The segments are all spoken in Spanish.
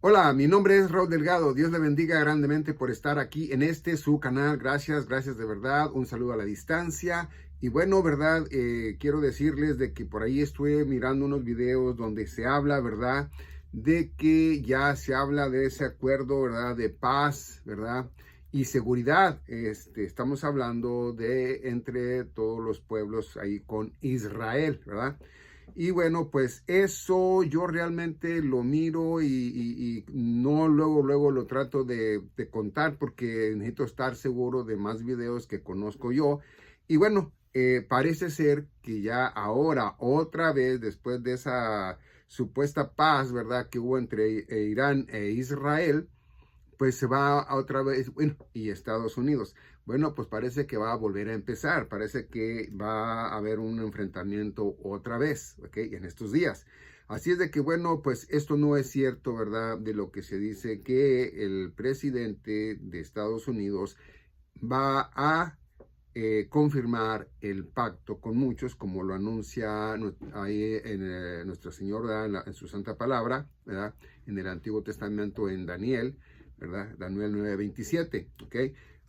Hola, mi nombre es Raúl Delgado. Dios le bendiga grandemente por estar aquí en su canal. Gracias de verdad. Un saludo a la distancia. Y bueno, verdad, quiero decirles de que por ahí estuve mirando unos videos donde se habla, verdad, de que ya se habla de ese acuerdo, verdad, de paz, verdad, y seguridad. Estamos hablando de entre todos los pueblos ahí con Israel, verdad. Y bueno, pues eso yo realmente lo miro y no luego lo trato de contar porque necesito estar seguro de más videos que conozco yo. Y bueno, parece ser que ya ahora, otra vez, después de esa supuesta paz, ¿verdad?, que hubo entre Irán e Israel, pues se va a otra vez, bueno, y Estados Unidos. Bueno, pues parece que va a volver a empezar, parece que va a haber un enfrentamiento otra vez, ¿ok? En estos días. Así es de que, bueno, pues esto no es cierto, ¿verdad? De lo que se dice que el presidente de Estados Unidos va a confirmar el pacto con muchos, como lo anuncia ahí en Nuestro Señor, ¿verdad? En su santa palabra, ¿verdad? En el Antiguo Testamento, en Daniel, ¿verdad? Daniel 9:27, ¿ok?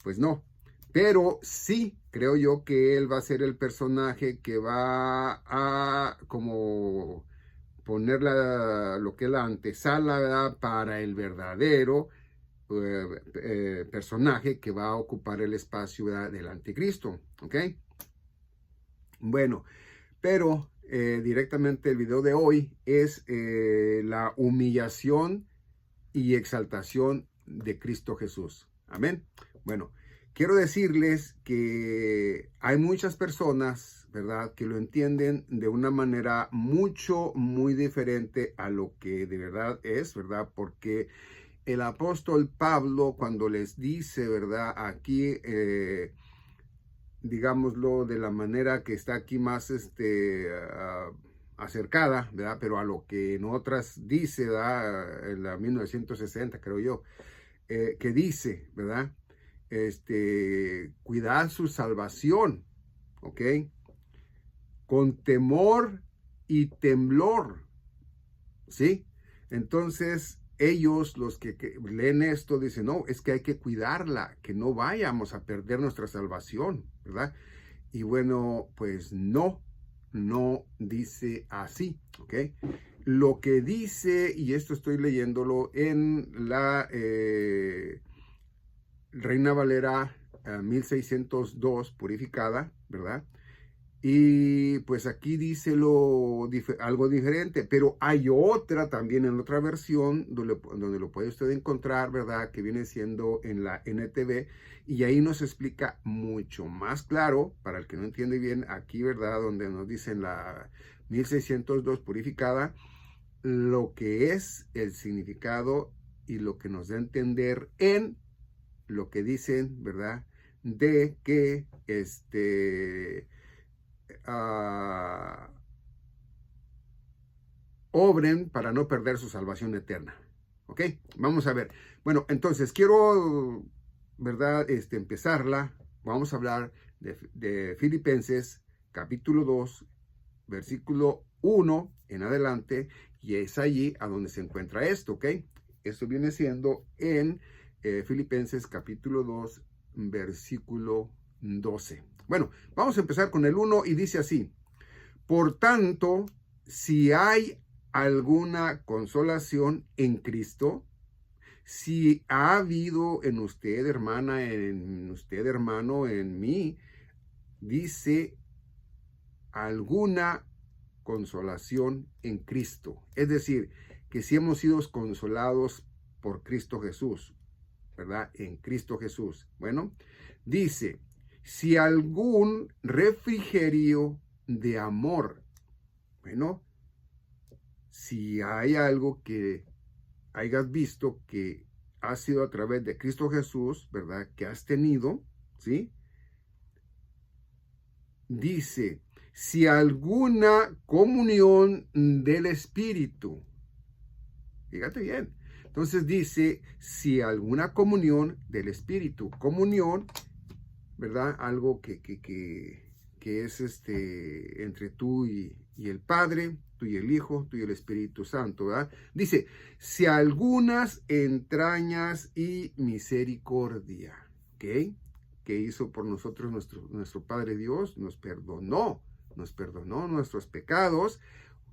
Pues no, pero sí creo yo que él va a ser el personaje que va a como poner lo que es la antesala, ¿verdad?, para el verdadero personaje que va a ocupar el espacio, ¿verdad?, del anticristo, ¿ok? Bueno, pero directamente el video de hoy es la humillación y exaltación de Cristo Jesús. Amén. Bueno, quiero decirles que hay muchas personas, ¿verdad?, que lo entienden de una manera muy diferente a lo que de verdad es, ¿verdad? Porque el apóstol Pablo, cuando les dice, ¿verdad?, aquí, digámoslo de la manera que está aquí más acercada, ¿verdad?, pero a lo que en otras dice, ¿verdad?, en la 1960, creo yo, que dice, ¿verdad?, cuidad su salvación, ¿ok? Con temor y temblor, ¿sí? Entonces, ellos, los que leen esto, dicen, no, es que hay que cuidarla, que no vayamos a perder nuestra salvación, ¿verdad? Y bueno, pues no dice así, ¿ok? Lo que dice, y esto estoy leyéndolo en la Reina Valera 1602, purificada, ¿verdad? Y pues aquí dice algo diferente, pero hay otra también en otra versión donde lo puede usted encontrar, ¿verdad?, que viene siendo en la NTV, y ahí nos explica mucho más claro, para el que no entiende bien, aquí, ¿verdad?, donde nos dicen la 1602 purificada, lo que es el significado y lo que nos da a entender en lo que dicen, ¿verdad?, de que uh, obren para no perder su salvación eterna. ¿Ok? Vamos a ver. Bueno, entonces quiero, ¿verdad?, empezarla. Vamos a hablar de Filipenses capítulo 2, versículo 1 en adelante, y es allí a donde se encuentra esto, ¿ok? Esto viene siendo en Filipenses capítulo 2, versículo 12. Bueno, vamos a empezar con el 1 y dice así: por tanto, si hay alguna consolación en Cristo, si ha habido en usted, hermana, en usted, hermano, en mí, dice, alguna consolación en Cristo. Es decir, que si hemos sido consolados por Cristo Jesús, ¿verdad? En Cristo Jesús. Bueno, dice, si algún refrigerio de amor. Bueno, si hay algo que hayas visto que ha sido a través de Cristo Jesús, ¿verdad?, que has tenido, ¿sí? Dice, si alguna comunión del Espíritu. Fíjate bien. Entonces dice, si alguna comunión del Espíritu. Comunión, ¿verdad? Algo que es entre tú y el Padre, tú y el Hijo, tú y el Espíritu Santo, ¿verdad? Dice, si algunas entrañas y misericordia, ¿ok? Que hizo por nosotros nuestro Padre Dios, nos perdonó nuestros pecados,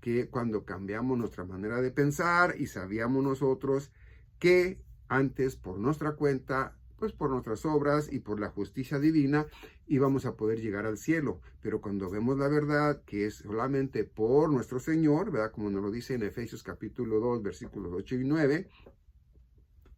que cuando cambiamos nuestra manera de pensar y sabíamos nosotros que antes por nuestra cuenta, pues por nuestras obras y por la justicia divina, íbamos a poder llegar al cielo. Pero cuando vemos la verdad, que es solamente por nuestro Señor, ¿verdad? Como nos lo dice en Efesios capítulo 2, versículos 8 y 9,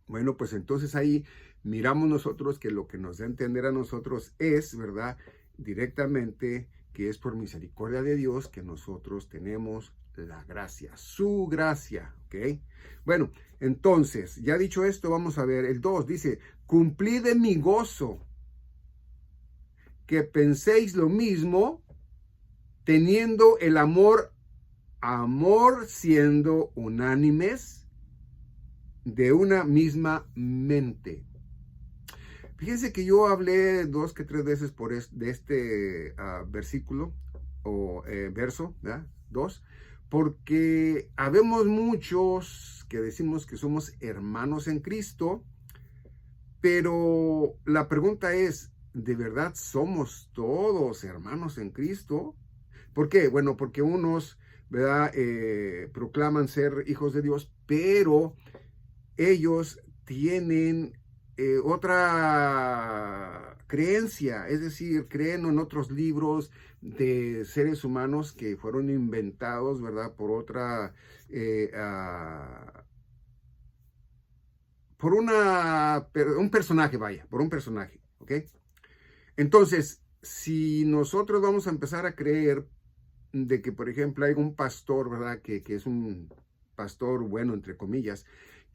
bueno, pues entonces ahí miramos nosotros que lo que nos da a entender a nosotros es, ¿verdad? Directamente que es por misericordia de Dios que nosotros tenemos la gracia, su gracia, ¿ok? Bueno, entonces, ya dicho esto, vamos a ver el 2, dice, cumplid de mi gozo, que penséis lo mismo, teniendo el amor siendo unánimes, de una misma mente. Fíjense que yo hablé 2 que 3 veces de este versículo o verso, ¿verdad? 2, porque habemos muchos que decimos que somos hermanos en Cristo, pero la pregunta es, ¿de verdad somos todos hermanos en Cristo? ¿Por qué? Bueno, porque unos, ¿verdad? Proclaman ser hijos de Dios, pero ellos tienen otra creencia, es decir, creen en otros libros de seres humanos que fueron inventados, ¿verdad? Por un personaje, vaya, por un personaje, ¿ok? Entonces, si nosotros vamos a empezar a creer de que, por ejemplo, hay un pastor, ¿verdad? Que es un pastor bueno, entre comillas,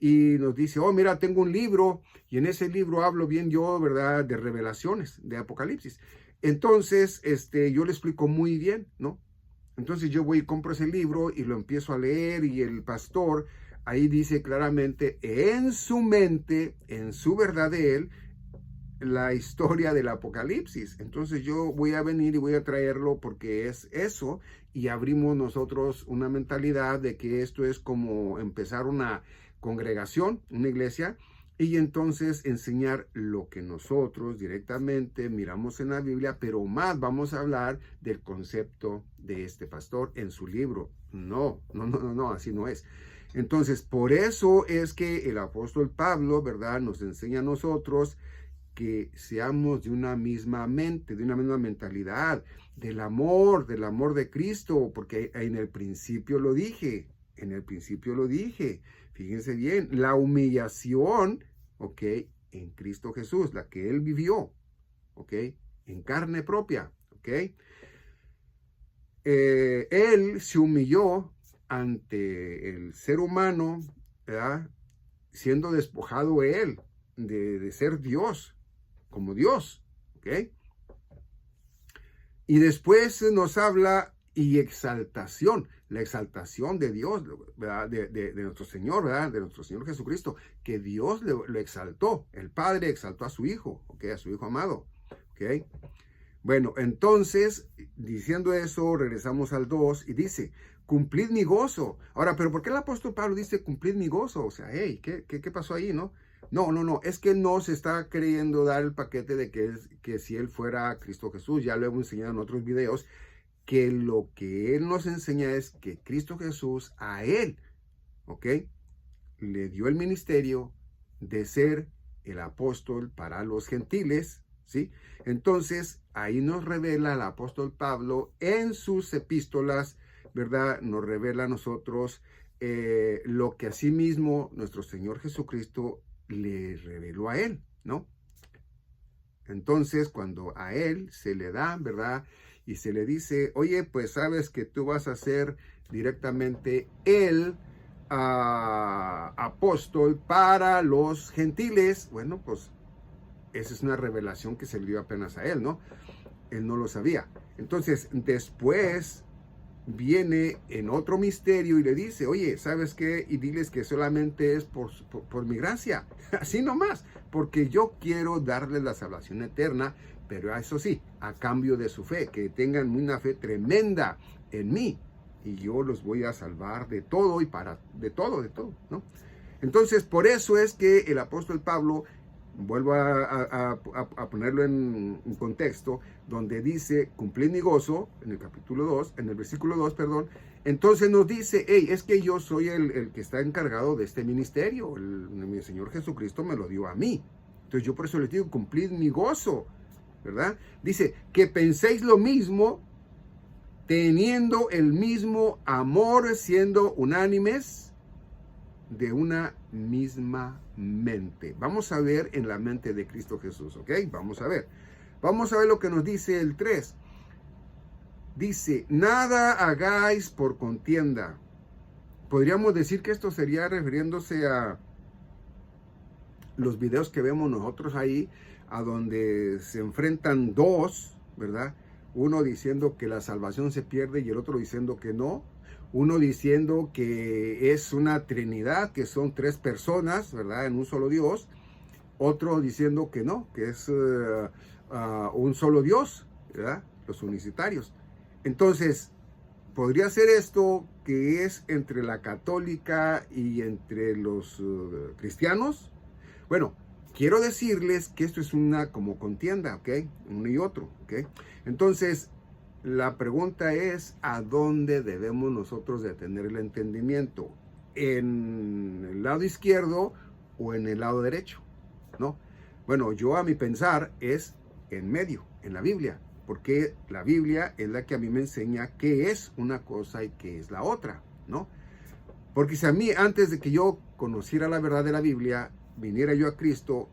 y nos dice, oh, mira, tengo un libro, y en ese libro hablo bien yo, ¿verdad?, de revelaciones, de Apocalipsis. Entonces, yo le explico muy bien, ¿no? Entonces yo voy y compro ese libro y lo empiezo a leer, y el pastor ahí dice claramente, en su mente, en su verdad de él, la historia del Apocalipsis. Entonces yo voy a venir y voy a traerlo porque es eso, y abrimos nosotros una mentalidad de que esto es como empezar una congregación, una iglesia, y entonces enseñar lo que nosotros directamente miramos en la Biblia, pero más vamos a hablar del concepto de este pastor en su libro. No, así no es. Entonces, por eso es que el apóstol Pablo, ¿verdad?, nos enseña a nosotros que seamos de una misma mente, de una misma mentalidad, del amor de Cristo, porque en el principio lo dije, fíjense bien, la humillación, ¿ok?, en Cristo Jesús, la que Él vivió, ¿ok?, en carne propia, ¿ok? Él se humilló ante el ser humano, ¿verdad?, siendo despojado Él de ser Dios, como Dios, ¿ok? Y después nos habla y exaltación, la exaltación de Dios, ¿verdad? De nuestro Señor, ¿verdad? De nuestro Señor Jesucristo, que Dios lo exaltó, el Padre exaltó a su Hijo, ¿ok? A su Hijo amado, ¿ok? Bueno, entonces, diciendo eso, regresamos al 2 y dice, cumplid mi gozo. Ahora, ¿pero por qué el apóstol Pablo dice cumplid mi gozo? O sea, hey, ¿qué pasó ahí, no? No, es que no se está queriendo dar el paquete de que si Él fuera Cristo Jesús, ya lo hemos enseñado en otros videos, que lo que Él nos enseña es que Cristo Jesús a Él, ¿ok?, le dio el ministerio de ser el apóstol para los gentiles, ¿sí? Entonces, ahí nos revela el apóstol Pablo en sus epístolas, ¿verdad? Nos revela a nosotros lo que asimismo nuestro Señor Jesucristo le reveló a Él, ¿no? Entonces, cuando a Él se le da, ¿verdad?, y se le dice, oye, pues sabes que tú vas a ser directamente el apóstol para los gentiles. Bueno, pues esa es una revelación que se le dio apenas a Él, ¿no? Él no lo sabía. Entonces, después viene en otro misterio y le dice, oye, ¿sabes qué? Y diles que solamente es por mi gracia, así nomás, porque yo quiero darles la salvación eterna, pero eso sí, a cambio de su fe, que tengan una fe tremenda en mí, y yo los voy a salvar de todo y de todo, ¿no? Entonces, por eso es que el apóstol Pablo, vuelvo a ponerlo en contexto, donde dice, cumplid mi gozo, en el capítulo 2, en el versículo 2, perdón, entonces nos dice, hey, es que yo soy el que está encargado de este ministerio, mi Señor Jesucristo me lo dio a mí. Entonces yo por eso les digo, cumplid mi gozo, ¿verdad? Dice, que penséis lo mismo, teniendo el mismo amor, siendo unánimes, de una misma mente. Vamos a ver en la mente de Cristo Jesús, ¿ok? Vamos a ver. Vamos a ver lo que nos dice el 3. Dice, nada hagáis por contienda. Podríamos decir que esto sería refiriéndose a los videos que vemos nosotros ahí, a donde se enfrentan dos, ¿verdad? Uno diciendo que la salvación se pierde y el otro diciendo que no. Uno diciendo que es una trinidad, que son tres personas, ¿verdad? En un solo Dios. Otro diciendo que no, que es un solo Dios, ¿verdad? Los unicitarios. Entonces, podría ser esto que es entre la católica y entre los cristianos. Bueno, quiero decirles que esto es una como contienda, ¿ok? Uno y otro, ¿ok? Entonces, la pregunta es, ¿a dónde debemos nosotros de tener el entendimiento? ¿En el lado izquierdo o en el lado derecho? ¿No? Bueno, yo a mi pensar es en medio, en la Biblia, porque la Biblia es la que a mí me enseña qué es una cosa y qué es la otra, ¿no? Porque si a mí, antes de que yo conociera la verdad de la Biblia, viniera yo a Cristo,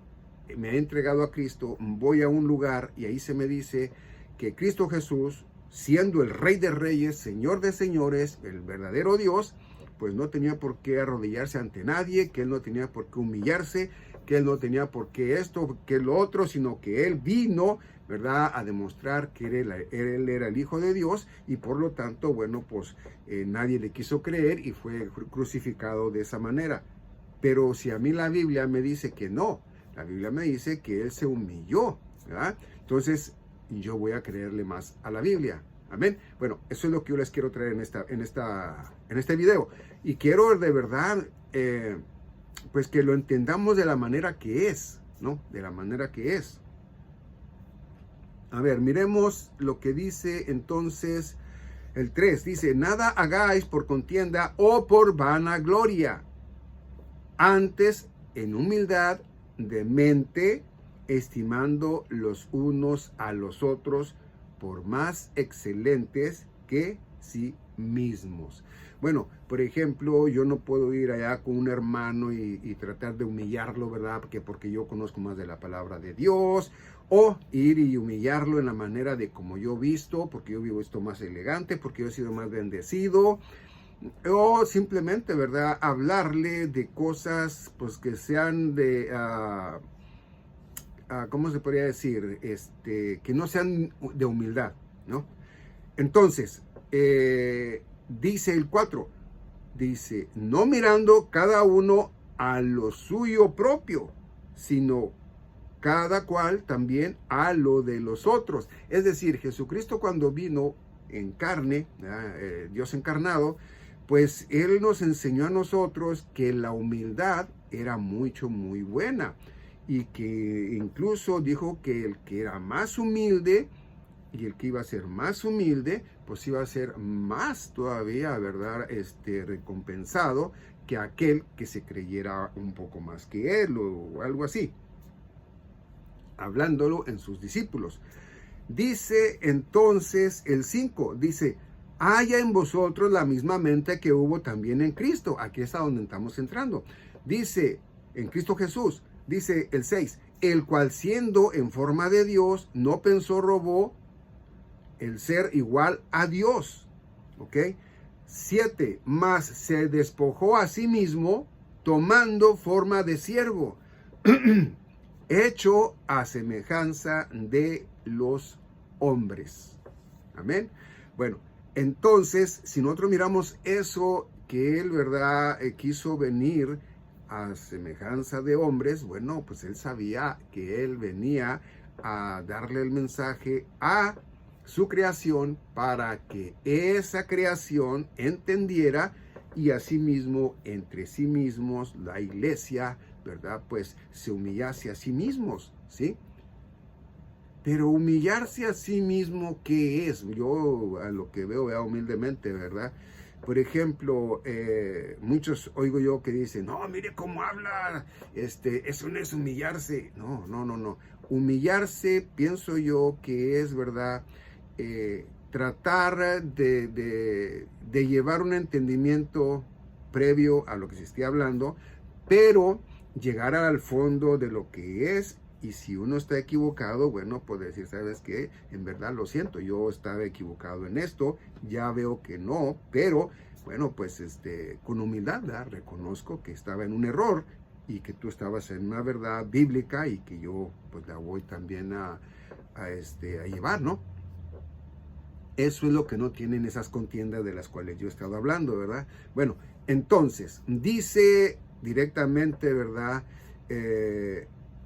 me he entregado a Cristo, voy a un lugar y ahí se me dice que Cristo Jesús, siendo el Rey de Reyes, Señor de Señores, el verdadero Dios, pues no tenía por qué arrodillarse ante nadie, que Él no tenía por qué humillarse, que Él no tenía por qué esto, que lo otro, sino que Él vino, ¿verdad?, a demostrar que él era el Hijo de Dios y por lo tanto, bueno, pues nadie le quiso creer y fue crucificado de esa manera. Pero si a mí la Biblia me dice que no, la Biblia me dice que Él se humilló, ¿verdad? Entonces, yo voy a creerle más a la Biblia. Amén. Bueno, eso es lo que yo les quiero traer en este video. Y quiero de verdad, pues que lo entendamos de la manera que es, ¿no? De la manera que es. A ver, miremos lo que dice entonces el 3. Dice, nada hagáis por contienda o por vanagloria. Antes, en humildad de mente, estimando los unos a los otros por más excelentes que sí mismos. Bueno, por ejemplo, yo no puedo ir allá con un hermano y tratar de humillarlo, ¿verdad? Porque yo conozco más de la palabra de Dios, o ir y humillarlo en la manera de como yo he visto, porque yo vivo esto más elegante, porque yo he sido más bendecido, o simplemente, ¿verdad?, hablarle de cosas pues que sean de ¿cómo se podría decir? Que no sean de humildad, ¿no? Entonces, dice el 4, dice, no mirando cada uno a lo suyo propio, sino cada cual también a lo de los otros. Es decir, Jesucristo cuando vino en carne, Dios encarnado, pues Él nos enseñó a nosotros que la humildad era muy buena. Y que incluso dijo que el que era más humilde y el que iba a ser más humilde, pues iba a ser más todavía, ¿verdad?, recompensado que aquel que se creyera un poco más que él o algo así. Hablándolo en sus discípulos. Dice entonces el 5, dice, haya en vosotros la misma mente que hubo también en Cristo. Aquí es a donde estamos entrando. Dice, en Cristo Jesús. Dice el 6, el cual siendo en forma de Dios, no pensó robó el ser igual a Dios. ¿Ok? 7, mas se despojó a sí mismo, tomando forma de siervo, hecho a semejanza de los hombres. Amén. Bueno, entonces, si nosotros miramos eso, que él, ¿verdad?, quiso venir a semejanza de hombres, bueno, pues él sabía que él venía a darle el mensaje a su creación para que esa creación entendiera y asimismo entre sí mismos la iglesia, ¿verdad? Pues se humillase a sí mismos, ¿sí? Pero humillarse a sí mismo, ¿qué es? Yo a lo que veo humildemente, ¿verdad? Por ejemplo, muchos oigo yo que dicen, no, mire cómo habla, eso no es humillarse. No, no, no, no. Humillarse, pienso yo que es, ¿verdad? Tratar de llevar un entendimiento previo a lo que se esté hablando, pero llegar al fondo de lo que es. Y si uno está equivocado, bueno, puede decir, ¿sabes qué? En verdad lo siento, yo estaba equivocado en esto, ya veo que no, pero bueno, pues con humildad, ¿verdad? Reconozco que estaba en un error y que tú estabas en una verdad bíblica y que yo pues la voy también a llevar, ¿no? Eso es lo que no tienen esas contiendas de las cuales yo he estado hablando, ¿verdad? Bueno, entonces, dice directamente, ¿verdad?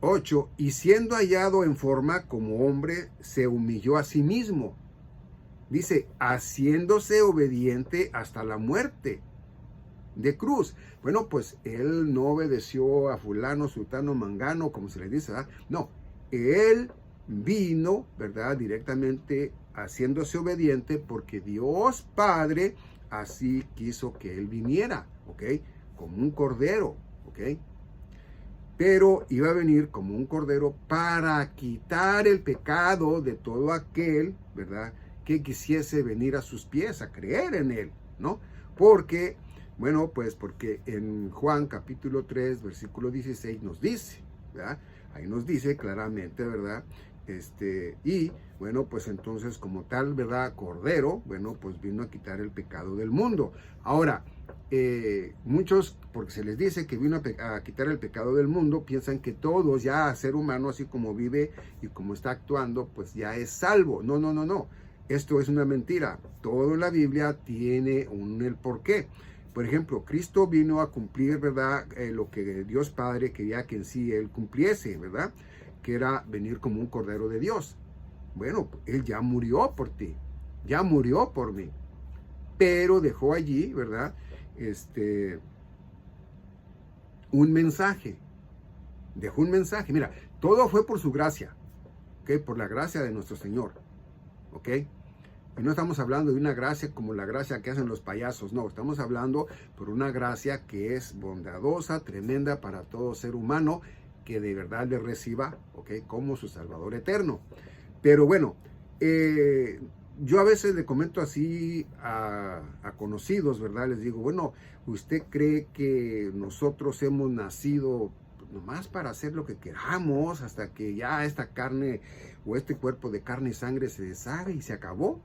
8, y siendo hallado en forma como hombre, se humilló a sí mismo. Dice, haciéndose obediente hasta la muerte de cruz. Bueno, pues él no obedeció a fulano, sultano, mangano, como se le dice, ¿verdad? No, él vino, ¿verdad? Directamente haciéndose obediente porque Dios Padre así quiso que él viniera, ¿ok? Como un cordero, ¿ok? Pero iba a venir como un cordero para quitar el pecado de todo aquel, ¿verdad? Que quisiese venir a sus pies, a creer en él, ¿no? Porque, bueno, pues porque en Juan capítulo 3, versículo 16 nos dice, ¿verdad? Ahí nos dice claramente, ¿verdad? Y bueno, pues entonces como tal, ¿verdad? Cordero, bueno, pues vino a quitar el pecado del mundo. Ahora, muchos, porque se les dice que vino a quitar el pecado del mundo, piensan que todos ya, ser humano, así como vive y como está actuando, pues ya es salvo. No, no, no, no. Esto es una mentira. Todo en la Biblia tiene el porqué. Por ejemplo, Cristo vino a cumplir, ¿verdad? Lo que Dios Padre quería que en sí Él cumpliese, ¿verdad? Que era venir como un cordero de Dios. Bueno, Él ya murió por ti, ya murió por mí, pero dejó allí, ¿verdad? Un mensaje, dejó un mensaje. Mira, todo fue por su gracia, ¿ok? Por la gracia de nuestro Señor, ¿ok? Y no estamos hablando de una gracia como la gracia que hacen los payasos, no, estamos hablando por una gracia que es bondadosa, tremenda para todo ser humano que de verdad le reciba, ¿ok? Como su Salvador eterno. Pero bueno, yo a veces le comento así a conocidos, ¿verdad? Les digo, bueno, ¿usted cree que nosotros hemos nacido nomás para hacer lo que queramos hasta que ya esta carne o este cuerpo de carne y sangre se deshaga y se acabó?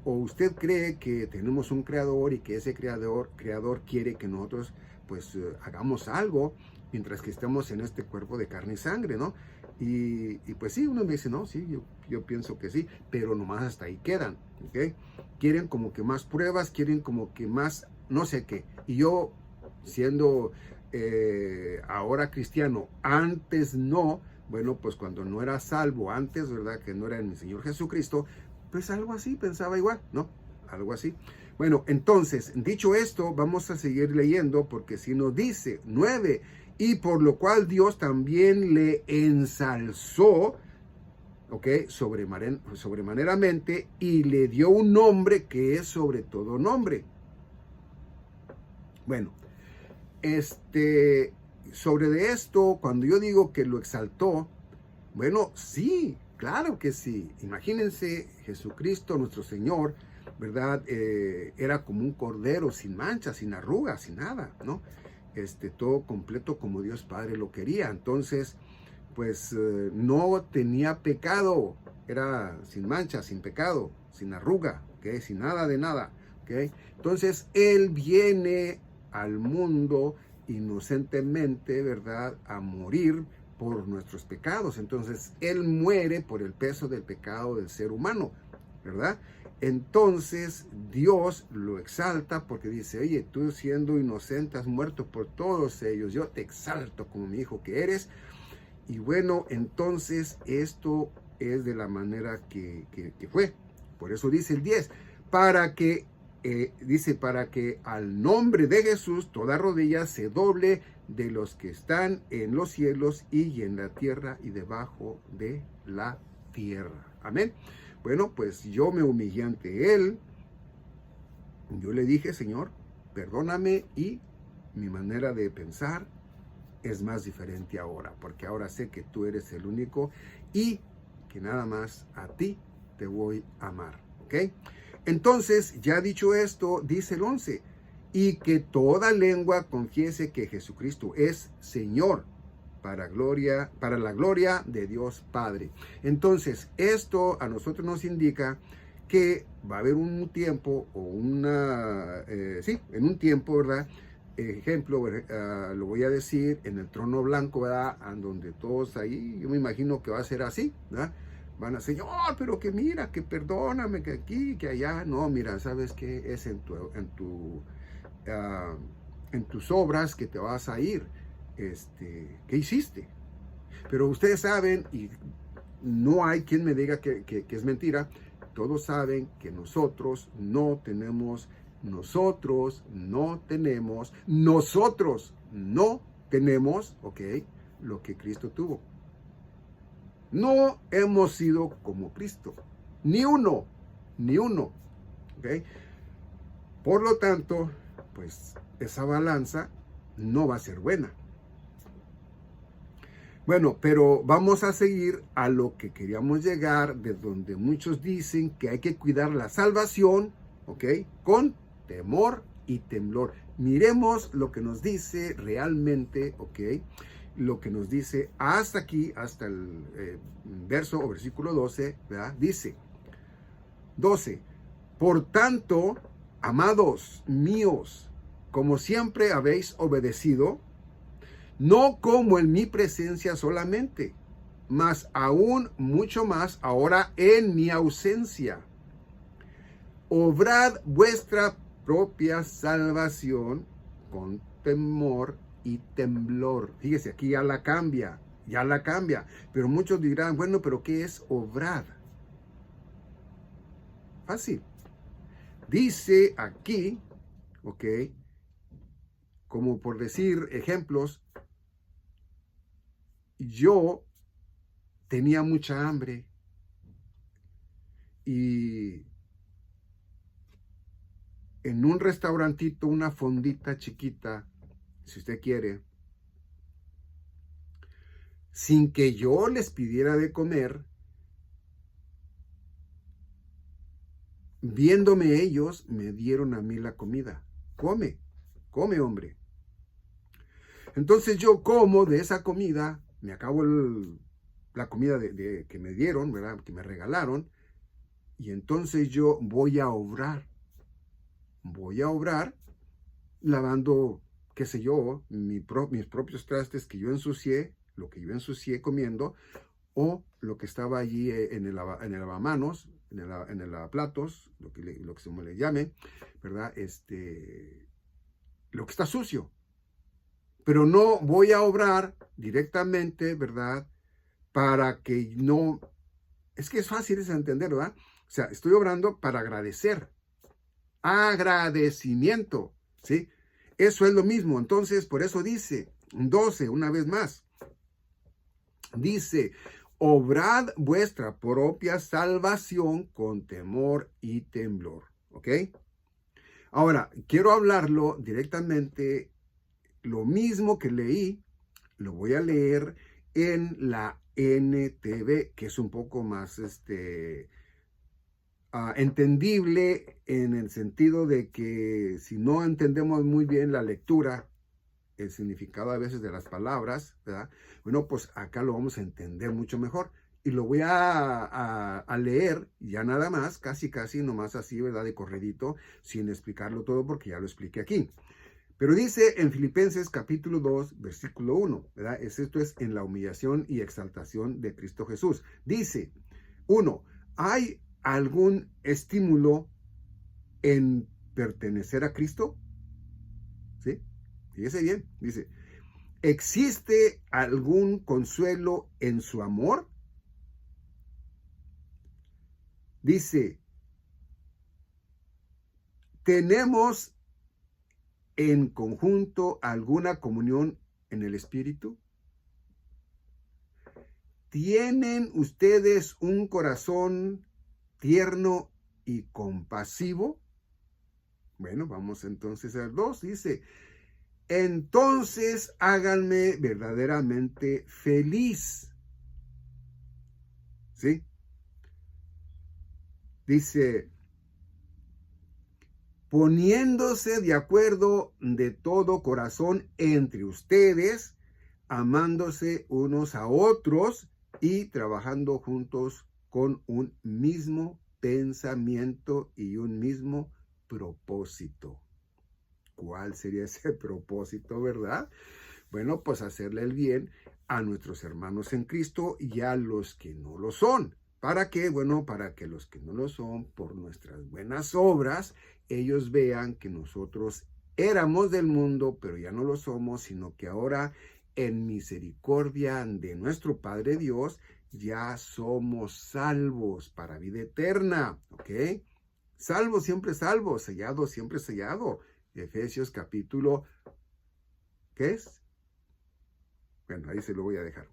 ¿O usted cree que tenemos un creador y que ese creador quiere que nosotros pues hagamos algo mientras que estemos en este cuerpo de carne y sangre, ¿no? Y pues sí, uno me dice, no, sí, yo pienso que sí, pero nomás hasta ahí quedan, ¿ok? Quieren como que más pruebas, quieren como que más no sé qué. Y yo, siendo ahora cristiano, antes no, bueno, pues cuando no era salvo, antes, ¿verdad? Que no era en mi Señor Jesucristo, pues algo así, pensaba igual, ¿no? Algo así. Bueno, entonces, dicho esto, vamos a seguir leyendo porque si nos dice 9, y por lo cual Dios también le ensalzó, ¿ok? Sobremaneramente, y le dio un nombre que es sobre todo nombre. Bueno, sobre de esto, cuando yo digo que lo exaltó, bueno, sí, claro que sí. Imagínense, Jesucristo, nuestro Señor, ¿verdad? Era como un cordero sin mancha, sin arrugas, sin nada, ¿no? Todo completo como Dios Padre lo quería. Entonces, pues no tenía pecado, era sin mancha, sin pecado, sin arruga, ¿ok? Sin nada de nada, ¿ok? Entonces, Él viene al mundo inocentemente, ¿verdad? A morir por nuestros pecados. Entonces, Él muere por el peso del pecado del ser humano, ¿verdad? Entonces, Dios lo exalta porque dice, oye, tú siendo inocente has muerto por todos ellos, yo te exalto como mi hijo que eres. Y bueno, entonces esto es de la manera que fue. Por eso dice el 10, para que, para que al nombre de Jesús toda rodilla se doble de los que están en los cielos y en la tierra y debajo de la tierra. Amén. Bueno, pues yo me humillé ante Él. Yo le dije, Señor, perdóname, y mi manera de pensar es más diferente ahora, porque ahora sé que tú eres el único y que nada más a ti te voy a amar, ¿ok? Entonces, ya dicho esto, dice el 11, y que toda lengua confiese que Jesucristo es Señor, para la gloria de Dios Padre. Entonces, esto a nosotros nos indica que va a haber un tiempo, o en un tiempo, ¿verdad? Ejemplo, lo voy a decir, en el trono blanco, ¿verdad? Donde todos ahí, yo me imagino que va a ser así, ¿verdad? Van a decir, oh, pero que mira, que perdóname, que aquí, que allá. No, mira, ¿sabes qué? Es en tus obras que te vas a ir. ¿Qué hiciste? Pero ustedes saben, y no hay quien me diga que es mentira, todos saben que nosotros no tenemos, ¿ok? Lo que Cristo tuvo. No hemos sido como Cristo. Ni uno. ¿Ok? Por lo tanto, pues esa balanza no va a ser buena. Bueno, pero vamos a seguir a lo que queríamos llegar, de donde muchos dicen que hay que cuidar la salvación, ¿ok? Con temor y temblor. Miremos lo que nos dice realmente, ¿ok? Lo que nos dice hasta aquí, hasta el verso o versículo 12, ¿verdad? Dice, 12, por tanto, amados míos, como siempre habéis obedecido, no como en mi presencia solamente, mas aún mucho más ahora en mi ausencia. Obrad vuestra propia salvación con temor y temblor. Fíjese, aquí ya la cambia. Pero muchos dirán, bueno, pero ¿qué es obrar? Fácil. Dice aquí, ok, como por decir ejemplos, yo tenía mucha hambre y en un restaurantito, una fondita chiquita, si usted quiere, sin que yo les pidiera de comer, viéndome ellos, me dieron a mí la comida. Come, hombre. Entonces yo como de esa comida, me acabo la comida que me dieron, ¿verdad? Que me regalaron, y entonces yo voy a obrar lavando, qué sé yo, mis propios trastes que yo ensucié, lo que yo ensucié comiendo, o lo que estaba allí en el lavamanos, en el lavaplatos, lo que se le llame, ¿verdad? Lo que está sucio. Pero no voy a obrar directamente, ¿verdad? Para que no... Es que es fácil de entender, ¿verdad? O sea, estoy obrando para agradecer. Agradecimiento, ¿sí? Eso es lo mismo. Entonces, por eso dice, 12, una vez más. Dice, obrad vuestra propia salvación con temor y temblor, ¿ok? Ahora, quiero hablarlo directamente. Lo mismo que leí, lo voy a leer en la NTV, que es un poco más entendible, en el sentido de que si no entendemos muy bien la lectura, el significado a veces de las palabras, ¿verdad? Bueno, pues acá lo vamos a entender mucho mejor. Y lo voy a leer ya nada más, casi nomás así, ¿verdad? De corredito, sin explicarlo todo porque ya lo expliqué aquí. Pero dice en Filipenses capítulo 2, versículo 1, ¿verdad? Esto es en la humillación y exaltación de Cristo Jesús. Dice, 1, ¿hay algún estímulo en pertenecer a Cristo? ¿Sí? Fíjese bien, dice, ¿existe algún consuelo en su amor? Dice, ¿tenemos en conjunto alguna comunión en el Espíritu? ¿Tienen ustedes un corazón tierno y compasivo? Bueno, vamos entonces al 2, dice, entonces háganme verdaderamente feliz. ¿Sí? Dice, poniéndose de acuerdo de todo corazón entre ustedes, amándose unos a otros y trabajando juntos con un mismo pensamiento y un mismo propósito. ¿Cuál sería ese propósito, verdad? Bueno, pues hacerle el bien a nuestros hermanos en Cristo y a los que no lo son. ¿Para qué? Bueno, para que los que no lo son, por nuestras buenas obras, ellos vean que nosotros éramos del mundo, pero ya no lo somos, sino que ahora en misericordia de nuestro Padre Dios, ya somos salvos para vida eterna, ¿ok? Salvo siempre salvo, sellado siempre sellado. Efesios capítulo, ¿qué es? Bueno, ahí se lo voy a dejar.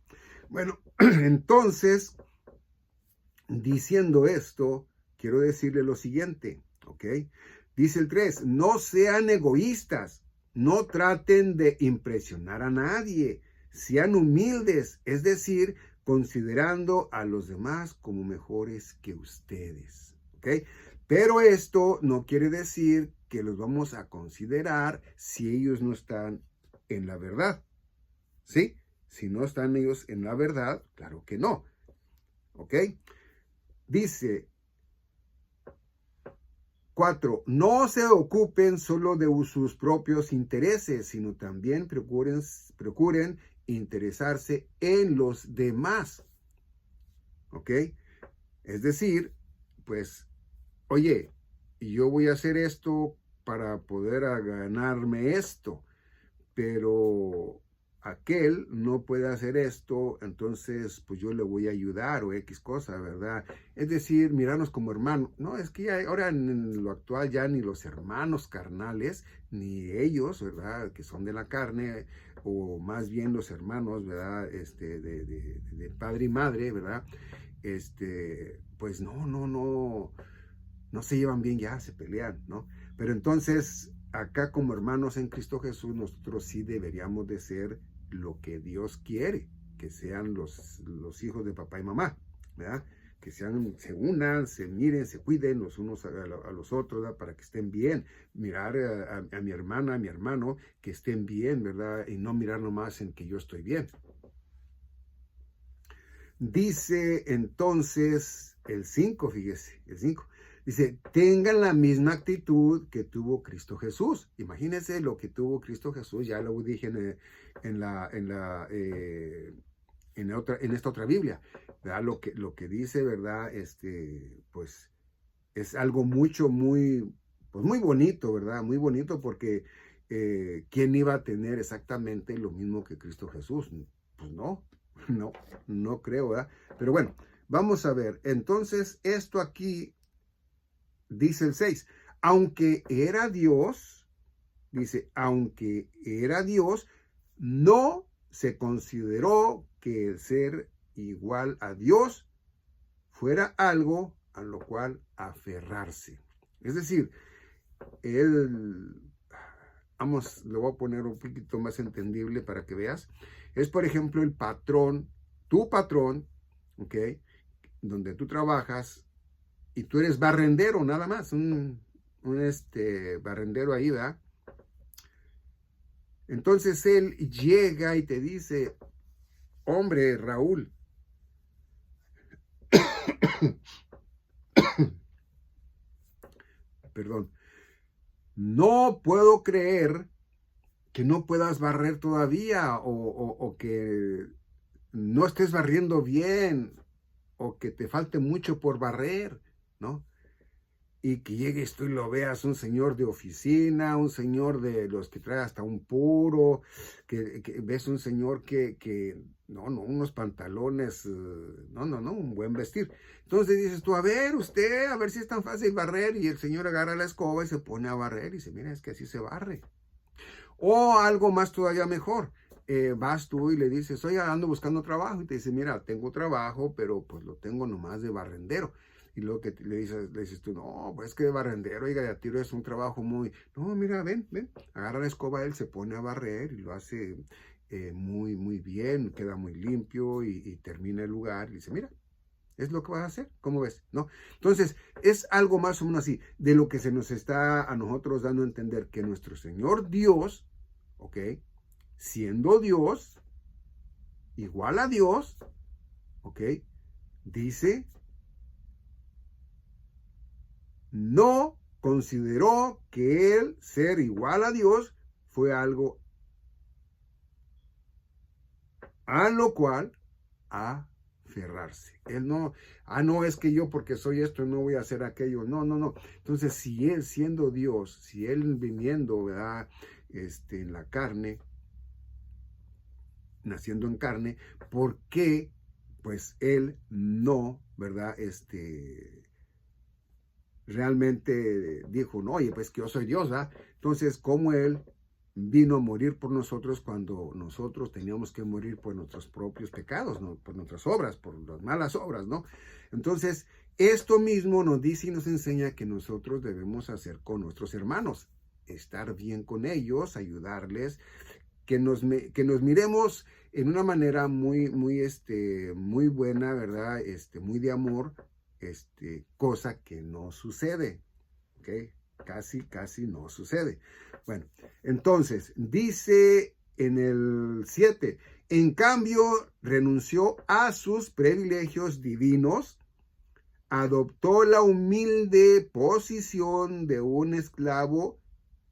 Bueno, entonces, diciendo esto, quiero decirle lo siguiente, ¿ok? Dice el 3, no sean egoístas, no traten de impresionar a nadie, sean humildes, es decir, considerando a los demás como mejores que ustedes, ¿ok? Pero esto no quiere decir que los vamos a considerar si ellos no están en la verdad, ¿sí? Si no están ellos en la verdad, claro que no, ¿ok? Dice 4, no se ocupen solo de sus propios intereses, sino también procuren interesarse en los demás, ¿ok? Es decir, pues, oye, yo voy a hacer esto para poder ganarme esto, pero aquel no puede hacer esto, entonces pues yo le voy a ayudar o X cosa, ¿verdad? Es decir, mirarnos como hermanos. No, es que ya, ahora en lo actual ya ni los hermanos carnales, ni ellos, ¿verdad? Que son de la carne, o más bien los hermanos, ¿verdad? De padre y madre, ¿verdad? Pues no se llevan bien ya, se pelean, ¿no? Pero entonces, acá como hermanos en Cristo Jesús, nosotros sí deberíamos de ser lo que Dios quiere, que sean los hijos de papá y mamá, ¿verdad? Que se unan, se miren, se cuiden los unos a los otros, ¿verdad? Para que estén bien. Mirar a mi hermana, a mi hermano, que estén bien, ¿verdad? Y no mirar nomás en que yo estoy bien. Dice entonces el 5, fíjese, el 5. Dice, tengan la misma actitud que tuvo Cristo Jesús. Imagínense lo que tuvo Cristo Jesús, ya lo dije en esta otra Biblia, ¿verdad? Lo que dice, ¿verdad? Pues es algo muy bonito, ¿verdad? Muy bonito porque ¿quién iba a tener exactamente lo mismo que Cristo Jesús? Pues no creo, ¿verdad? Pero bueno, vamos a ver. Entonces, esto aquí dice el 6, aunque era Dios, dice, aunque era Dios, no se consideró que el ser igual a Dios fuera algo a lo cual aferrarse. Es decir, lo voy a poner un poquito más entendible para que veas. Es, por ejemplo, el patrón, tu patrón, ¿ok? Donde tú trabajas, y tú eres barrendero, nada más, un barrendero ahí, ¿verdad? Entonces él llega y te dice, hombre, Raúl, perdón, no puedo creer que no puedas barrer todavía o que no estés barriendo bien o que te falte mucho por barrer, ¿no? y que llegues tú y lo veas un señor de oficina, un señor de los que trae hasta un puro, que ves un señor no, unos pantalones, no, un buen vestir. Entonces dices tú, a ver si es tan fácil barrer, y el señor agarra la escoba y se pone a barrer y dice, mira, es que así se barre. O algo más todavía mejor. Vas tú y le dices, oye, ando buscando trabajo, y te dice, mira, tengo trabajo, pero pues lo tengo nomás de barrendero. Y luego que le dices tú, no, pues que de barrendero, oiga, de a tiro es un trabajo muy, no, mira, ven, agarra la escoba, él se pone a barrer y lo hace muy bien, queda muy limpio y termina el lugar y dice, mira, es lo que vas a hacer, ¿cómo ves? ¿No? Entonces, es algo más o menos así, de lo que se nos está a nosotros dando a entender que nuestro Señor Dios, ¿ok? Siendo Dios, igual a Dios, ¿ok? Dice, no consideró que él ser igual a Dios fue algo a lo cual aferrarse. Él no, no, es que yo porque soy esto no voy a hacer aquello. No. Entonces, si él siendo Dios, si él viniendo, ¿verdad? En la carne, naciendo en carne, ¿por qué pues él no, ¿verdad? Realmente dijo, no, oye, pues que yo soy Dios, ¿verdad? Entonces, ¿cómo él vino a morir por nosotros cuando nosotros teníamos que morir por nuestros propios pecados, ¿no? Por nuestras obras, por las malas obras, ¿no? Entonces, esto mismo nos dice y nos enseña que nosotros debemos hacer con nuestros hermanos, estar bien con ellos, ayudarles, que nos miremos en una manera muy buena, ¿verdad? Muy de amor, cosa que no sucede, ¿ok? Casi no sucede. Bueno, entonces, dice en el 7, en cambio, renunció a sus privilegios divinos, adoptó la humilde posición de un esclavo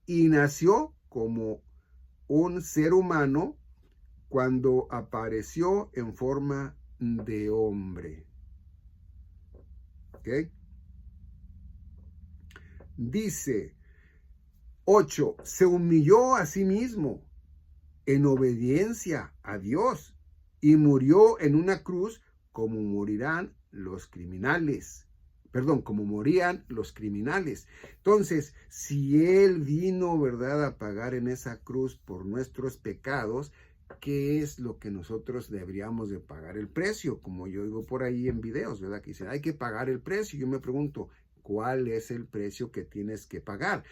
y nació como un ser humano cuando apareció en forma de hombre. ¿Ok? Dice 8, se humilló a sí mismo en obediencia a Dios y murió en una cruz como morirán los criminales. Perdón, como morían los criminales. Entonces, si Él vino, ¿verdad?, a pagar en esa cruz por nuestros pecados, ¿qué es lo que nosotros deberíamos de pagar el precio? Como yo digo por ahí en videos, ¿verdad?, que dicen, hay que pagar el precio. Yo me pregunto, ¿cuál es el precio que tienes que pagar?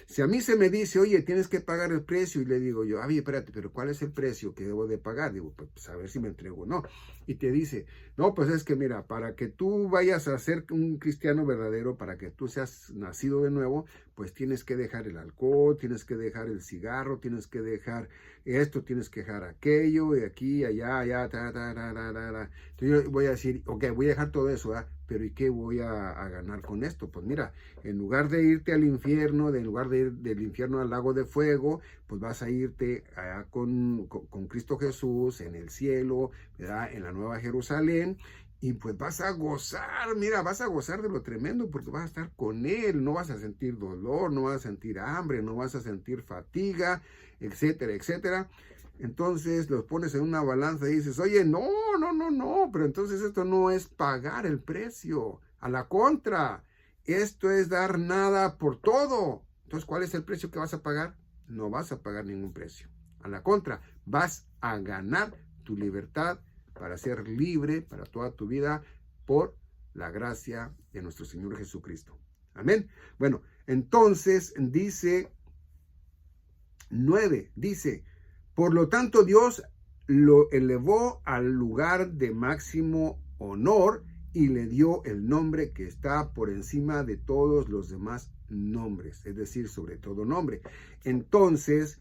Si a mí se me dice, oye, tienes que pagar el precio, y le digo yo, oye, espérate, pero ¿cuál es el precio que debo de pagar? Digo, pues a ver si me entrego o no. Y te dice, no, pues es que mira, para que tú vayas a ser un cristiano verdadero, para que tú seas nacido de nuevo, pues tienes que dejar el alcohol, tienes que dejar el cigarro, tienes que dejar esto, tienes que dejar aquello, y aquí, allá, Entonces yo voy a decir, ok, voy a dejar todo eso, ¿eh? Pero ¿y qué voy a ganar con esto? Pues mira, en lugar de irte al infierno, en lugar de ir del infierno al lago de fuego, pues vas a irte allá con Cristo Jesús en el cielo, ¿verdad?, en la Nueva Jerusalén, y pues vas a gozar, mira, vas a gozar de lo tremendo porque vas a estar con Él, no vas a sentir dolor, no vas a sentir hambre, no vas a sentir fatiga, etcétera, etcétera. Entonces los pones en una balanza y dices, oye, no, pero entonces esto no es pagar el precio, a la contra, esto es dar nada por todo. Entonces, ¿cuál es el precio que vas a pagar? No vas a pagar ningún precio. A la contra, vas a ganar tu libertad para ser libre para toda tu vida por la gracia de nuestro Señor Jesucristo. Amén. Bueno, entonces dice 9, dice, por lo tanto Dios lo elevó al lugar de máximo honor y le dio el nombre que está por encima de todos los demás nombres, es decir, sobre todo nombre. Entonces,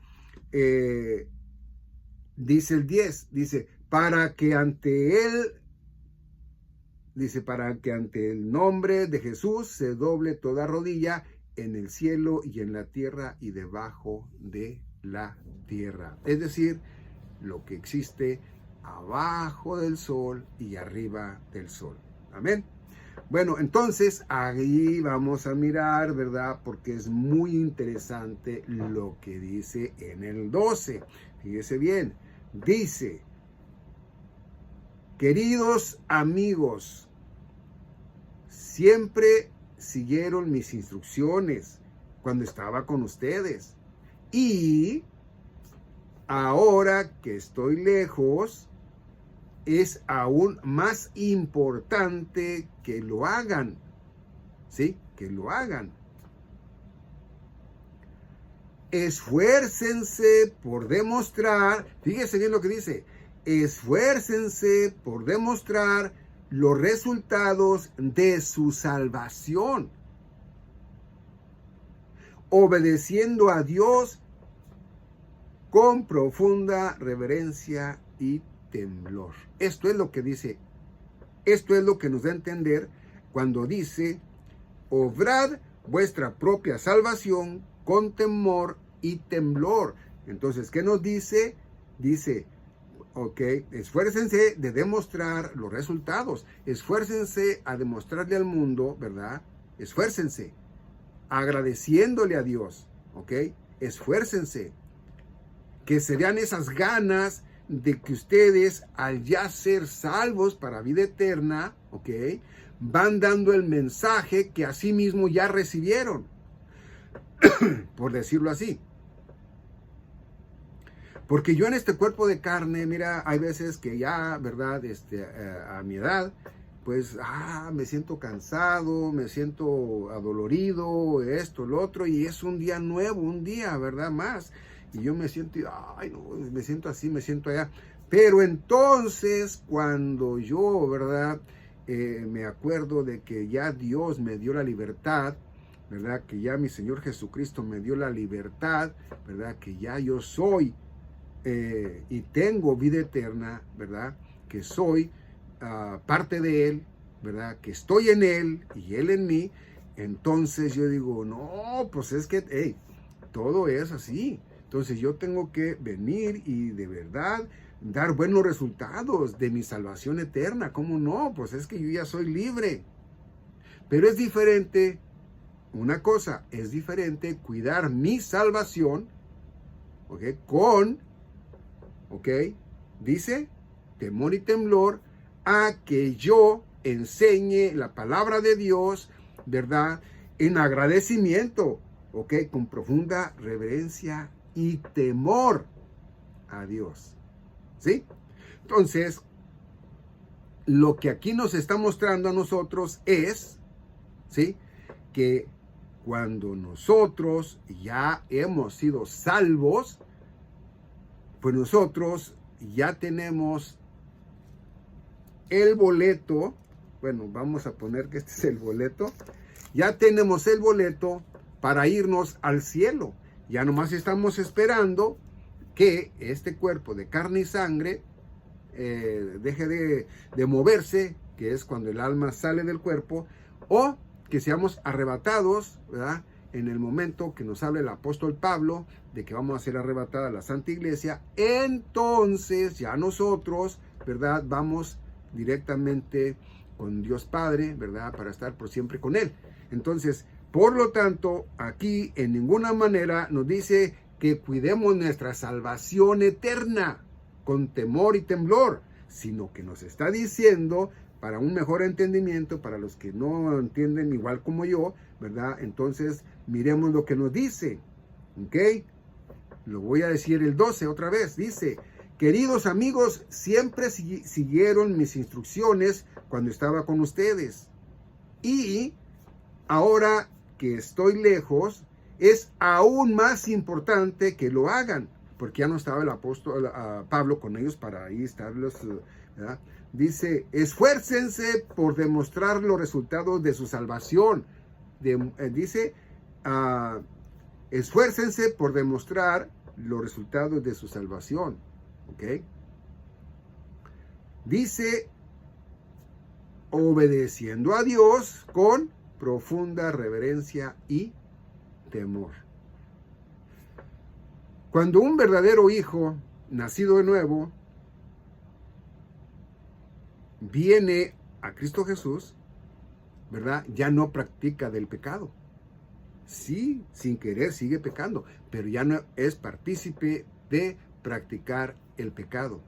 dice el 10, dice, para que ante el nombre de Jesús se doble toda rodilla en el cielo y en la tierra y debajo de la tierra. Es decir, lo que existe abajo del sol y arriba del sol. Amén. Bueno, entonces ahí vamos a mirar, ¿verdad? Porque es muy interesante lo que dice en el 12. Fíjese bien, dice, queridos amigos, siempre siguieron mis instrucciones cuando estaba con ustedes. Y ahora que estoy lejos, es aún más importante que lo hagan. ¿Sí? Que lo hagan. Esfuércense por demostrar, fíjese bien lo que dice, esfuércense por demostrar los resultados de su salvación, obedeciendo a Dios con profunda reverencia y temblor. Esto es lo que dice, esto es lo que nos da a entender cuando dice, obrad vuestra propia salvación con temor y temblor. Entonces, ¿qué nos dice? Dice, ok, esfuércense de demostrar los resultados, esfuércense a demostrarle al mundo, ¿verdad? Esfuércense, agradeciéndole a Dios, ok, esfuércense, que se vean esas ganas de que ustedes, al ya ser salvos para vida eterna, ok, van dando el mensaje que asimismo ya recibieron, por decirlo así. Porque yo en este cuerpo de carne, mira, hay veces que ya, ¿verdad? A mi edad, pues, me siento cansado, me siento adolorido, esto, lo otro, y es un día nuevo, un día, ¿verdad? Más. Y yo me siento, no, me siento así, me siento allá. Pero entonces, cuando yo, ¿verdad? Me acuerdo de que ya Dios me dio la libertad, ¿verdad? Que ya mi Señor Jesucristo me dio la libertad, ¿verdad? Que ya yo soy y tengo vida eterna, ¿verdad? Que soy parte de Él, ¿verdad? Que estoy en Él y Él en mí. Entonces yo digo, no, pues es que, todo es así. Entonces yo tengo que venir y de verdad dar buenos resultados de mi salvación eterna. ¿Cómo no? Pues es que yo ya soy libre. Pero es diferente, una cosa, es diferente cuidar mi salvación, ¿ok? Dice, temor y temblor, a que yo enseñe la palabra de Dios, ¿verdad? En agradecimiento, ¿ok? Con profunda reverencia y temor a Dios, ¿sí? Entonces, lo que aquí nos está mostrando a nosotros es, ¿sí? Que cuando nosotros ya hemos sido salvos, pues nosotros ya tenemos el boleto, bueno, vamos a poner que este es el boleto, ya tenemos el boleto para irnos al cielo. Ya nomás estamos esperando que este cuerpo de carne y sangre deje de moverse, que es cuando el alma sale del cuerpo, o que seamos arrebatados, ¿verdad? En el momento que nos habla el apóstol Pablo de que vamos a ser arrebatada a la Santa Iglesia, entonces ya nosotros, ¿verdad? Vamos directamente con Dios Padre, ¿verdad? Para estar por siempre con Él. Entonces, por lo tanto, aquí en ninguna manera nos dice que cuidemos nuestra salvación eterna con temor y temblor, sino que nos está diciendo, para un mejor entendimiento, para los que no entienden igual como yo, ¿verdad? Entonces, miremos lo que nos dice, ¿ok? Lo voy a decir el 12 otra vez, dice, queridos amigos, siempre siguieron mis instrucciones cuando estaba con ustedes. Y ahora que estoy lejos, es aún más importante que lo hagan, porque ya no estaba el apóstol Pablo con ellos para ahí estarlos, ¿verdad? Dice, esfuércense por demostrar los resultados de su salvación. Dice, esfuércense por demostrar los resultados de su salvación. ¿Ok? Dice, obedeciendo a Dios con profunda reverencia y temor. Cuando un verdadero hijo, nacido de nuevo, viene a Cristo Jesús, ¿verdad? Ya no practica del pecado. Sí, sin querer sigue pecando, pero ya no es partícipe de practicar el pecado.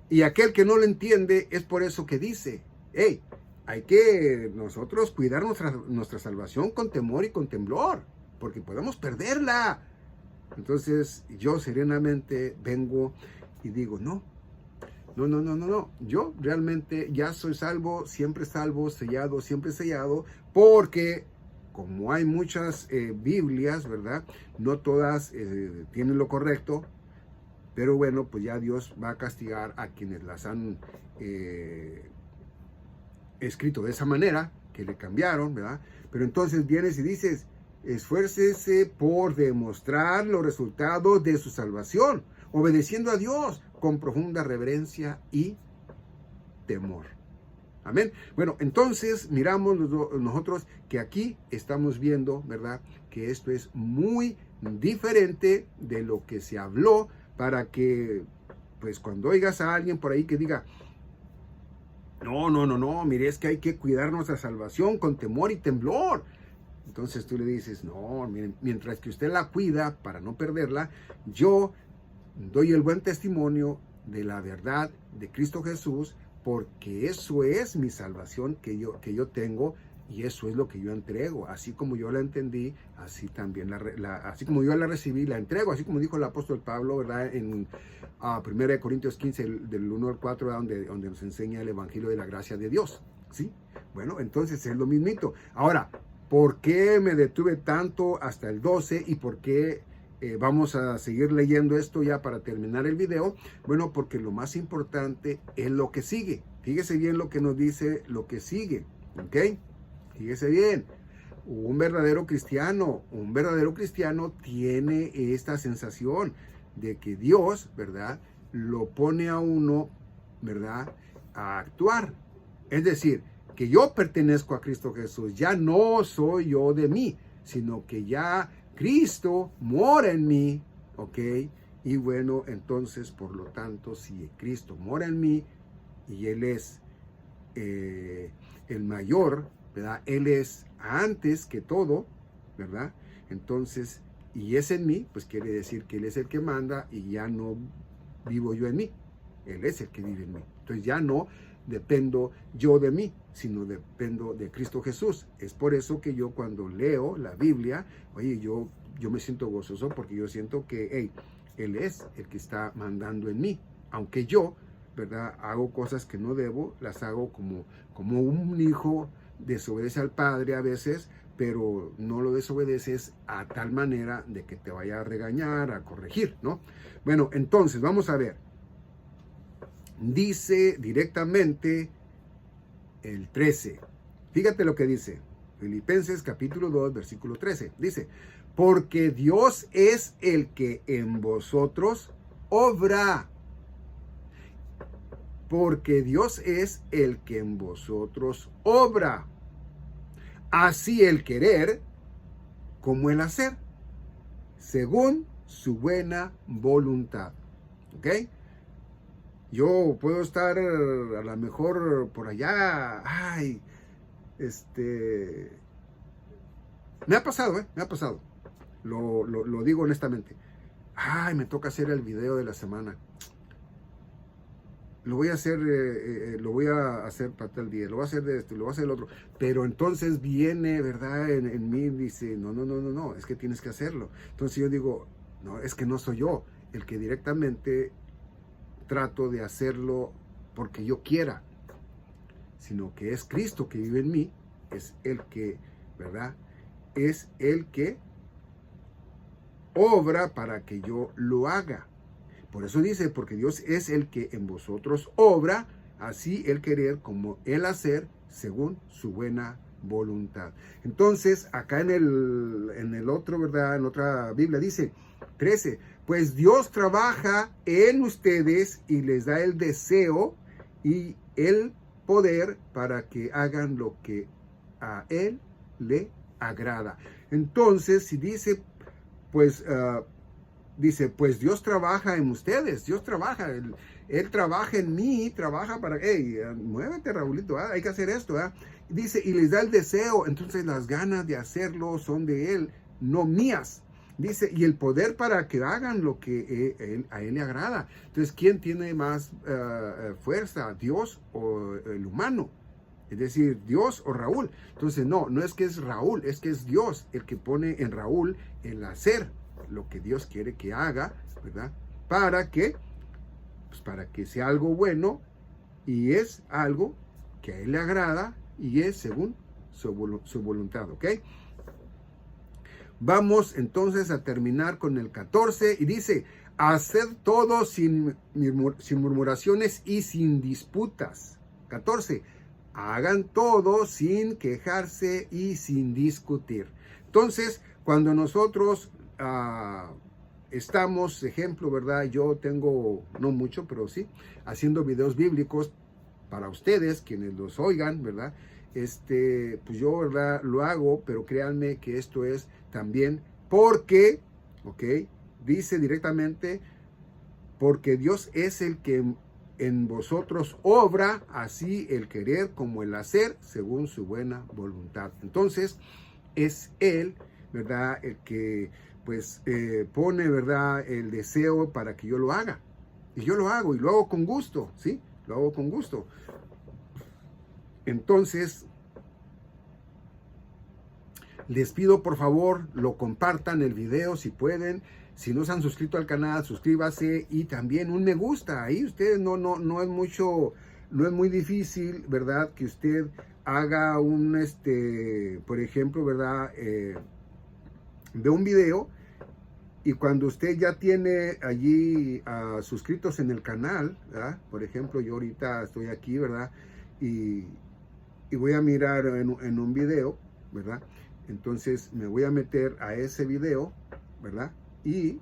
Y aquel que no lo entiende, es por eso que dice, hey, hay que nosotros cuidar nuestra salvación con temor y con temblor, porque podemos perderla. Entonces yo serenamente vengo y digo, no. Yo realmente ya soy salvo, sellado, siempre sellado, porque como hay muchas Biblias, ¿verdad? No todas tienen lo correcto, pero bueno, pues ya Dios va a castigar a quienes las han escrito de esa manera, que le cambiaron, ¿verdad? Pero entonces vienes y dices, esfuércese por demostrar los resultados de su salvación, obedeciendo a Dios con profunda reverencia y temor. Amén. Bueno, entonces miramos nosotros que aquí estamos viendo, ¿verdad? Que esto es muy diferente de lo que se habló, para que, pues cuando oigas a alguien por ahí que diga, no, mire, es que hay que cuidar nuestra salvación con temor y temblor. Entonces tú le dices, no, miren, mientras que usted la cuida para no perderla, yo doy el buen testimonio de la verdad de Cristo Jesús, porque eso es mi salvación que yo tengo, y eso es lo que yo entrego. Así como yo la entendí, así también así como yo la recibí, la entrego, así como dijo el apóstol Pablo, ¿verdad? En 1 Corintios 15, del 1 al 4, donde nos enseña el evangelio de la gracia de Dios, ¿sí? Bueno, entonces es lo mismito. Ahora, ¿por qué me detuve tanto hasta el 12 y por qué vamos a seguir leyendo esto ya para terminar el video? Bueno, porque lo más importante es lo que sigue. Fíjese bien lo que nos dice lo que sigue, ¿ok? Fíjese bien. Un verdadero cristiano tiene esta sensación de que Dios, ¿verdad?, lo pone a uno, ¿verdad?, a actuar. Es decir, que yo pertenezco a Cristo Jesús. Ya no soy yo de mí, sino que ya Cristo mora en mí, ¿ok? Y bueno, entonces, por lo tanto, si Cristo mora en mí y Él es el mayor, ¿verdad? Él es antes que todo, ¿verdad? Entonces, y es en mí, pues quiere decir que Él es el que manda y ya no vivo yo en mí. Él es el que vive en mí. Entonces ya no dependo yo de mí, sino dependo de Cristo Jesús. Es por eso que yo cuando leo la Biblia, oye, yo me siento gozoso, porque yo siento que, hey, Él es el que está mandando en mí. Aunque yo, ¿verdad?, hago cosas que no debo, las hago como un hijo desobedece al padre a veces, pero no lo desobedeces a tal manera de que te vaya a regañar, a corregir, ¿no? Bueno, entonces vamos a ver. Dice directamente el 13. Fíjate lo que dice. Filipenses capítulo 2, versículo 13. Dice, porque Dios es el que en vosotros obra. Porque Dios es el que en vosotros obra. Así el querer como el hacer, según su buena voluntad. ¿Ok? Yo puedo estar a lo mejor por allá, me ha pasado, me ha pasado. Lo digo honestamente. Me toca hacer el video de la semana. Lo voy a hacer para tal día, lo voy a hacer de esto, lo voy a hacer del otro. Pero entonces viene, ¿verdad? En mí dice, no, es que tienes que hacerlo. Entonces yo digo, no, es que no soy yo el que directamente trato de hacerlo porque yo quiera, sino que es Cristo que vive en mí, es el que, ¿verdad?, es el que obra para que yo lo haga. Por eso dice, porque Dios es el que en vosotros obra, así el querer como el hacer, según su buena voluntad. Entonces, acá en el otro, ¿verdad?, en otra Biblia dice, 13, pues Dios trabaja en ustedes y les da el deseo y el poder para que hagan lo que a Él le agrada. Entonces, si dice, pues dice, pues Dios trabaja en ustedes, Dios trabaja, Él trabaja en mí, trabaja para, hey, muévete Raulito, hay que hacer esto, dice, y les da el deseo, entonces las ganas de hacerlo son de Él, no mías. Dice, y el poder para que hagan lo que a Él le agrada. Entonces, ¿quién tiene más fuerza, Dios o el humano? Es decir, Dios o Raúl. Entonces, no es que es Raúl, es que es Dios el que pone en Raúl el hacer lo que Dios quiere que haga, ¿verdad? ¿Para qué? Pues para que sea algo bueno y es algo que a Él le agrada y es según su voluntad, ¿ok? Vamos entonces a terminar con el 14 y dice, haced todo sin murmuraciones y sin disputas. 14, hagan todo sin quejarse y sin discutir. Entonces, cuando nosotros estamos, ejemplo, ¿verdad? Yo tengo, no mucho, pero sí, haciendo videos bíblicos para ustedes, quienes los oigan, ¿verdad? Pues yo, ¿verdad? Lo hago, pero créanme que esto es también porque, ¿ok? Dice directamente, porque Dios es el que en vosotros obra así el querer como el hacer según su buena voluntad. Entonces, es Él, ¿verdad? El que, pues, pone, ¿verdad? El deseo para que yo lo haga. Y yo lo hago, y lo hago con gusto, ¿sí? Lo hago con gusto. Entonces, les pido por favor, lo compartan el video si pueden. Si no se han suscrito al canal, suscríbase y también un me gusta. Ahí ustedes no es mucho, no es muy difícil, ¿verdad? Que usted haga un, por ejemplo, ¿verdad? Ve un video y cuando usted ya tiene allí suscritos en el canal, ¿verdad? Por ejemplo, yo ahorita estoy aquí, ¿verdad? Y voy a mirar en un video, ¿verdad? Entonces me voy a meter a ese video, ¿verdad? Y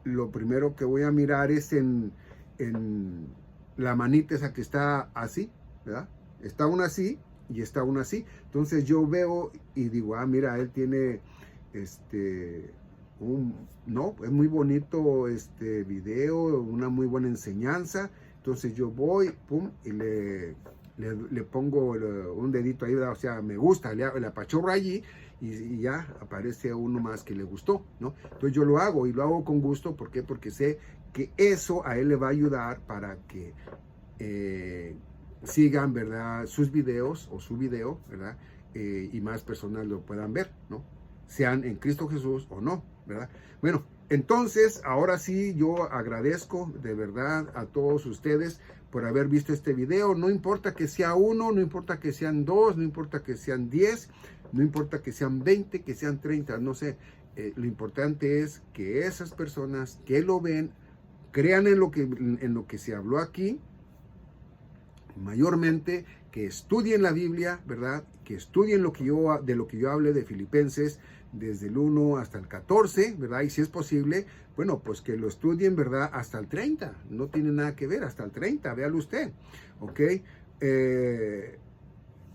lo primero que voy a mirar es en la manita esa que está así, ¿verdad? Está una así y está una así. Entonces yo veo y digo, mira, él tiene no, es muy bonito este video, una muy buena enseñanza. Entonces yo voy, pum, y le pongo un dedito ahí, o sea, me gusta, le apachurro allí y ya aparece uno más que le gustó, ¿no? Entonces yo lo hago y lo hago con gusto, ¿por qué? Porque sé que eso a él le va a ayudar para que sigan, ¿verdad? Sus videos o su video, ¿verdad? Y más personas lo puedan ver, ¿no? Sean en Cristo Jesús o no, ¿verdad? Bueno, entonces, ahora sí, yo agradezco de verdad a todos ustedes por haber visto este video. No importa que sea uno, no importa que sean dos, no importa que sean 10, no importa que sean 20, que sean 30, no sé. Lo importante es que esas personas que lo ven, crean en lo que se habló aquí, mayormente que estudien la Biblia, ¿verdad? Que estudien de lo que yo hablé de Filipenses, desde el 1 hasta el 14, ¿verdad? Y si es posible, bueno, pues que lo estudien, ¿verdad? Hasta el 30, no tiene nada que ver, hasta el 30, véalo usted, ¿ok?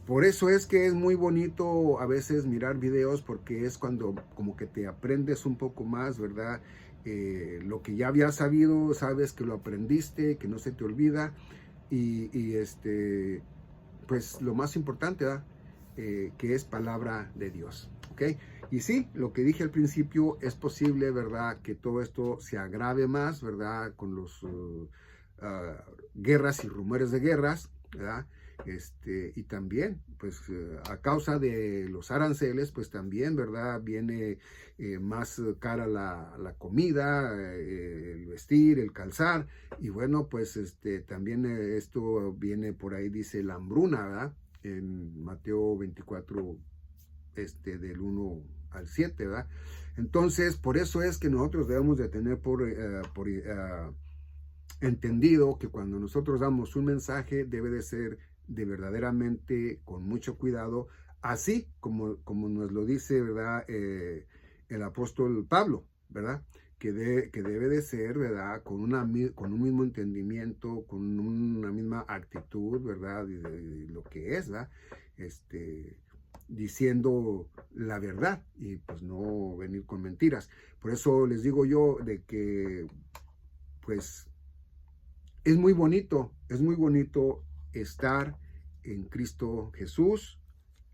Por eso es que es muy bonito a veces mirar videos, porque es cuando como que te aprendes un poco más, ¿verdad? Lo que ya habías sabido, sabes que lo aprendiste, que no se te olvida, y pues lo más importante, ¿verdad? Que es palabra de Dios, ¿ok? Y sí, lo que dije al principio, es posible, ¿verdad? Que todo esto se agrave más, ¿verdad? Con los guerras y rumores de guerras, ¿verdad? Y también, pues a causa de los aranceles, pues también, ¿verdad? Viene más cara la comida, el vestir, el calzar, y bueno, pues también esto viene por ahí, dice la hambruna, ¿verdad? En Mateo 24, del 1 al 7, ¿verdad? Entonces, por eso es que nosotros debemos de tener por entendido que cuando nosotros damos un mensaje debe de ser de verdaderamente con mucho cuidado, así como nos lo dice, ¿verdad? El apóstol Pablo, ¿verdad? Que debe de ser, ¿verdad? Con un mismo entendimiento, con una misma actitud, ¿verdad? Y de lo que es, ¿verdad? diciendo la verdad y pues no venir con mentiras. Por eso les digo yo de que pues es muy bonito estar en Cristo Jesús,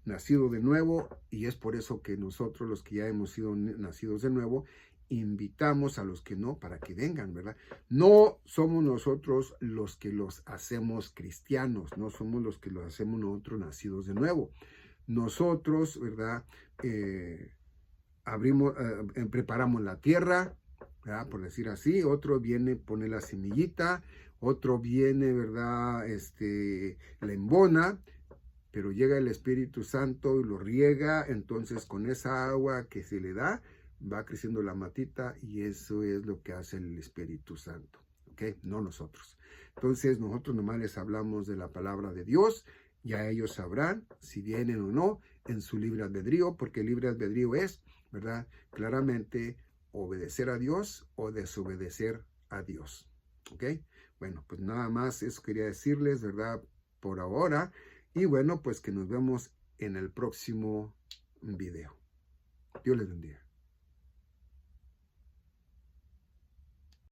nacido de nuevo, y es por eso que nosotros los que ya hemos sido nacidos de nuevo, invitamos a los que no para que vengan, ¿verdad? No somos nosotros los que los hacemos cristianos, no somos los que los hacemos nosotros nacidos de nuevo. Nosotros, ¿verdad? Preparamos la tierra, ¿verdad? Por decir así, otro viene, pone la semillita, otro viene, ¿verdad? La embona, pero llega el Espíritu Santo y lo riega, entonces con esa agua que se le da, va creciendo la matita y eso es lo que hace el Espíritu Santo, ¿ok? No nosotros. Entonces nosotros nomás les hablamos de la palabra de Dios, ya ellos sabrán si vienen o no en su libre albedrío, porque el libre albedrío es, ¿verdad? Claramente obedecer a Dios o desobedecer a Dios, ¿ok? Bueno, pues nada más eso quería decirles, ¿verdad? Por ahora. Y bueno, pues que nos vemos en el próximo video. Dios les bendiga.